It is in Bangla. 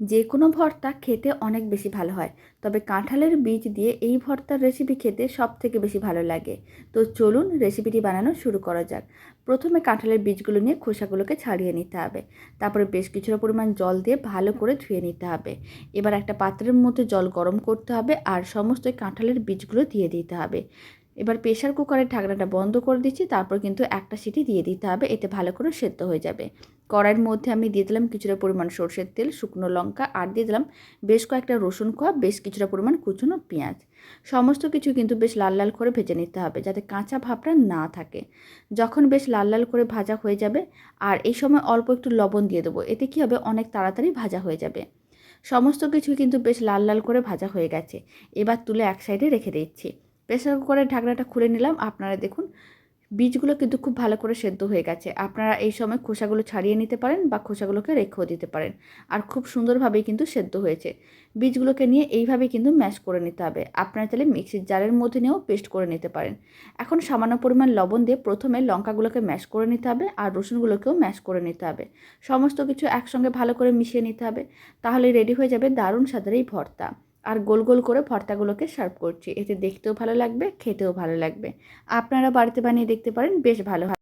যে কোনো ভর্তা খেতে অনেক বেশি ভালো হয়, তবে কাঁঠালের বীজ দিয়ে এই ভর্তার রেসিপি খেতে সবথেকে বেশি ভালো লাগে। তো চলুন রেসিপিটি বানানো শুরু করা যাক। প্রথমে কাঁঠালের বীজগুলো নিয়ে খোসাগুলোকে ছাড়িয়ে নিতে হবে। তারপরে বেশ কিছুটা পরিমাণ জল দিয়ে ভালো করে ধুয়ে নিতে হবে। এবার একটা পাত্রের মধ্যে জল গরম করতে হবে আর সমস্ত কাঁঠালের বীজগুলো দিয়ে দিতে হবে। এবার প্রেসার কুকারের ঢাকনাটা বন্ধ করে দিচ্ছি, তারপর কিন্তু একটা সিটি দিয়ে দিতে হবে, এতে ভালো করে সেদ্ধ হয়ে যাবে। কড়াইয়ের মধ্যে আমি দিয়ে দিলাম কিছুটা পরিমাণ সরষের তেল, শুকনো লঙ্কা আর দিয়ে দিলাম বেশ কয়েকটা রসুন কোয়া, বেশ কিছুটা পরিমাণ কুচনো পেঁয়াজ। সমস্ত কিছু কিন্তু বেশ লাল লাল করে ভেজে নিতে হবে, যাতে কাঁচা ভাবটা না থাকে। যখন বেশ লাল লাল করে ভাজা হয়ে যাবে, আর এই সময় অল্প একটু লবণ দিয়ে দেবো, এতে কী হবে, অনেক তাড়াতাড়ি ভাজা হয়ে যাবে। সমস্ত কিছু কিন্তু বেশ লাল লাল করে ভাজা হয়ে গেছে। এবার তুলে এক সাইডে রেখে দিচ্ছি। প্রেসার কুকারের ঢাকনাটা খুলে নিলাম। আপনারা দেখুন বীজগুলো কিন্তু খুব ভালো করে সেদ্ধ হয়ে গেছে। আপনারা এই সময় খোসাগুলো ছাড়িয়ে নিতে পারেন বা খোসাগুলোকে রেখেও দিতে পারেন। আর খুব সুন্দরভাবেই কিন্তু সেদ্ধ হয়েছে। বীজগুলোকে নিয়ে এইভাবে কিন্তু ম্যাশ করে নিতে হবে। আপনারা চাইলে মিক্সির জারের মধ্যে নিয়েও পেস্ট করে নিতে পারেন। এখন সামান্য পরিমাণ লবণ দিয়ে প্রথমে লঙ্কাগুলোকে ম্যাশ করে নিতে হবে আর রসুনগুলোকেও ম্যাশ করে নিতে হবে। সমস্ত কিছু একসঙ্গে ভালো করে মিশিয়ে নিতে হবে। তাহলে রেডি হয়ে যাবে দারুণ স্বাদের এই ভর্তা। আর গোল গোল করে ভর্তাগুলোকে সার্ভ করছি, এতে দেখতেও ভালো লাগবে, খেতেও ভালো লাগবে। আপনারা বাড়িতে বানিয়ে দেখতে পারেন, বেশ ভালো হয়।